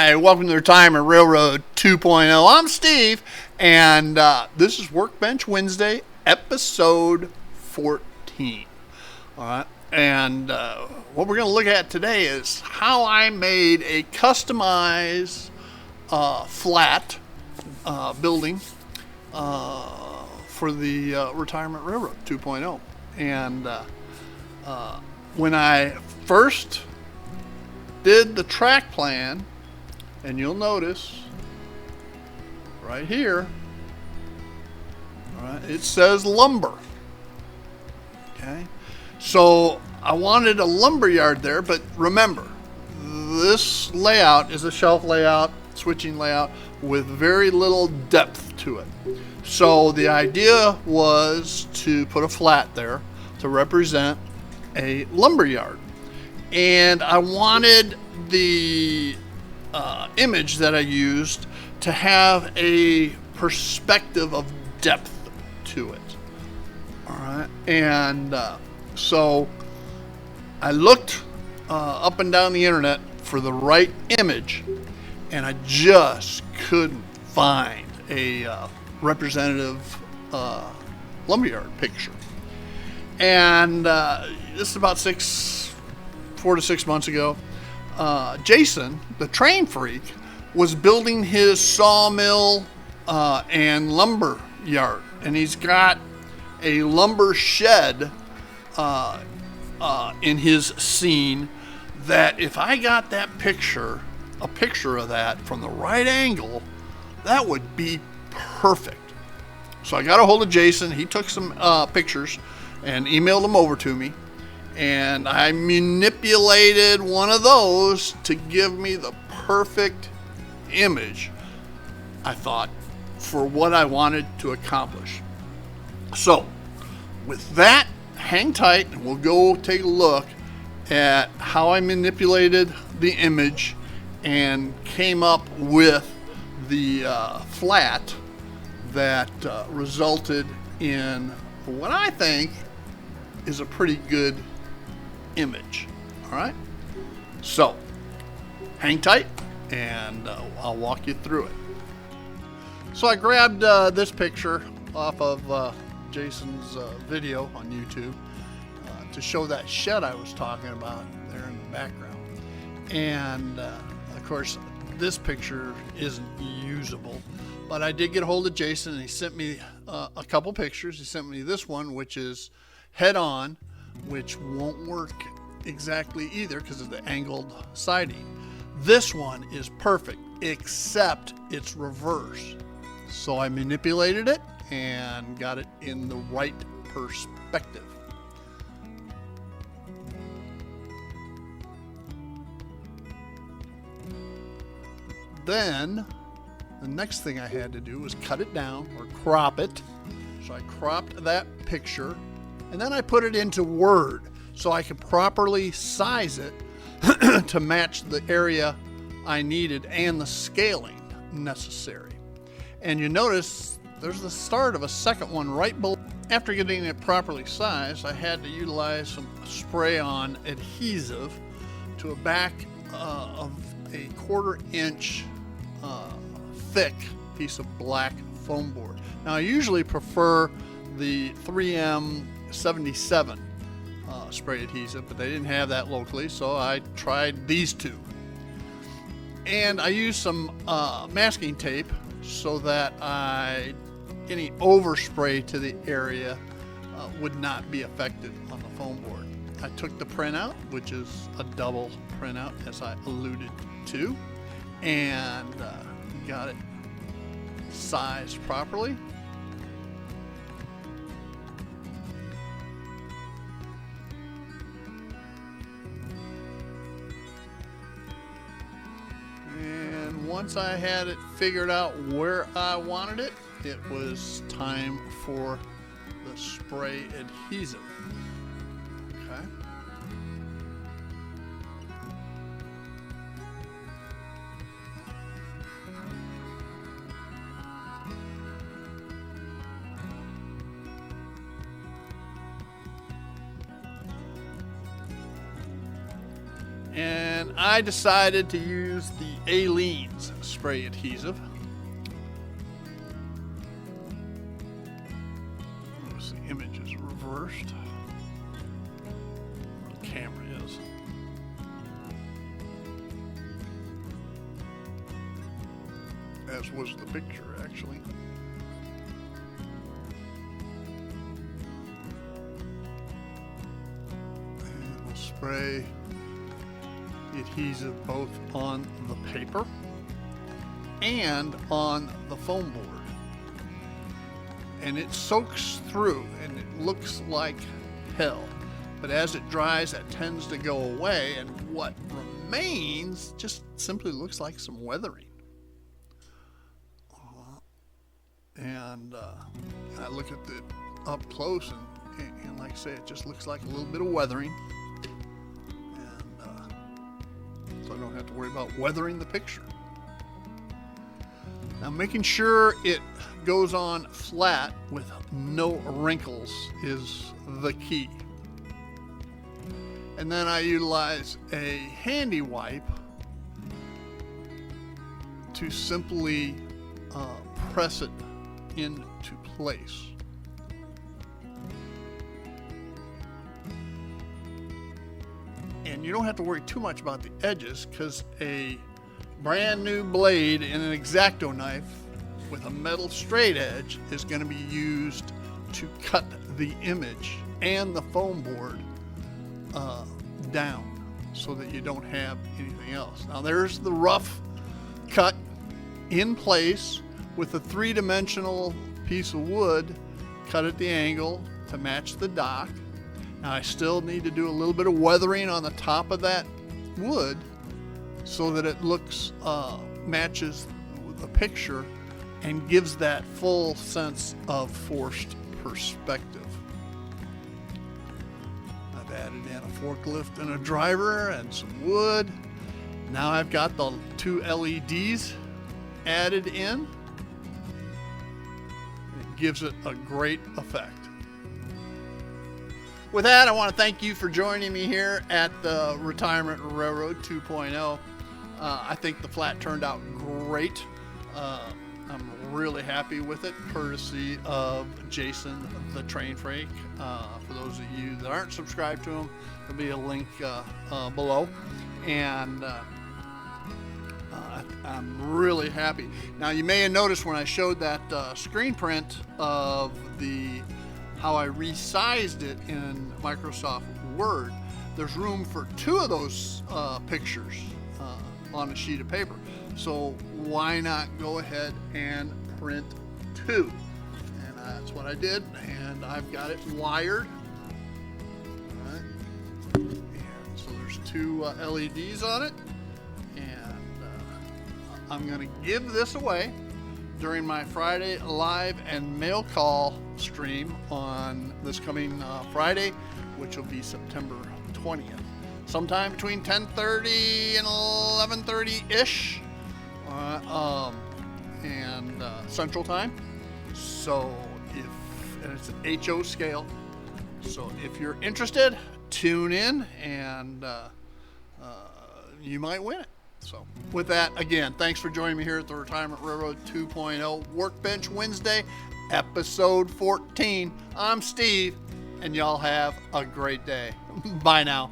Hi, welcome to the Retirement Railroad 2.0. I'm Steve, and this is Workbench Wednesday, episode 14. All right, and what we're going to look at today is how I made a customized flat building for the Retirement Railroad 2.0. And when I first did the track plan, and you'll notice right here, all right, it says lumber. Okay, so I wanted a lumber yard there, but remember, this layout is a shelf layout, switching layout with very little depth to it. So the idea was to put a flat there to represent a lumber yard. And I wanted the image that I used to have a perspective of depth to it. All right. And so I looked up and down the internet for the right image, and I just couldn't find a representative lumberyard picture. And this is about 4 to 6 months ago. Jason, the train freak, was building his sawmill and lumber yard, and he's got a lumber shed in his scene that if I got a picture of that from the right angle, that would be perfect. So I got a hold of Jason. He took some pictures and emailed them over to me, and I manipulated one of those to give me the perfect image, I thought, for what I wanted to accomplish. So with that, hang tight and we'll go take a look at how I manipulated the image and came up with the flat that resulted in what I think is a pretty good image. All right, so hang tight and I'll walk you through it. So I grabbed this picture off of Jason's video on YouTube to show that shed I was talking about there in the background. And of course, this picture isn't usable, but I did get a hold of Jason, and he sent me a couple pictures. He sent me this one, which is head on, which won't work exactly either because of the angled siding. This one is perfect, except it's reverse. So I manipulated it and got it in the right perspective. Then the next thing I had to do was cut it down or crop it. So I cropped that picture, and then I put it into Word so I could properly size it to match the area I needed and the scaling necessary. And you notice there's the start of a second one right below. After getting it properly sized, I had to utilize some spray-on adhesive to a back of a 1/4 inch thick piece of black foam board. Now I usually prefer the 3M 77 spray adhesive, but they didn't have that locally, so I tried these two. And I used some masking tape so that any overspray to the area would not be affected on the foam board. I took the printout, which is a double printout, as I alluded to, and got it sized properly. And once I had it figured out where I wanted it, it was time for the spray adhesive. Okay. And I decided to use the Aleene's spray adhesive. Notice the image is reversed. The camera is. As was the picture, actually. And we'll spray the adhesive both on the paper and on the foam board. And it soaks through and it looks like hell. But as it dries, that tends to go away, and what remains just simply looks like some weathering. And I look at it up close, and like I say, it just looks like a little bit of weathering. And so I don't have to worry about weathering the picture. Now, making sure it goes on flat with no wrinkles is the key. And then I utilize a handy wipe to simply press it into place. And you don't have to worry too much about the edges, because a brand new blade and an X-Acto knife with a metal straight edge is going to be used to cut the image and the foam board down so that you don't have anything else. Now there's the rough cut in place with a 3-dimensional piece of wood cut at the angle to match the dock. Now I still need to do a little bit of weathering on the top of that wood so that it looks matches the picture and gives that full sense of forced perspective. I've added in a forklift and a driver and some wood. Now I've got the 2 LEDs added in. It gives it a great effect. With that, I want to thank you for joining me here at the Retirement Railroad 2.0. I think the flat turned out great. I'm really happy with it, courtesy of Jason the Train Freak. For those of you that aren't subscribed to him, there'll be a link below. And I'm really happy. Now, you may have noticed when I showed that screen print of how I resized it in Microsoft Word, there's room for 2 of those pictures on a sheet of paper. So why not go ahead and print 2? And that's what I did, and I've got it wired. All right. And so there's 2 LEDs on it, and I'm going to give this away during my Friday live and mail call stream on this coming Friday, which will be September 20th. Sometime between 10:30 and 11:30-ish, and Central Time. So and it's an HO scale. So if you're interested, tune in, and you might win it. So with that, again, thanks for joining me here at the Retirement Railroad 2.0 Workbench Wednesday, episode 14. I'm Steve, and y'all have a great day. Bye now.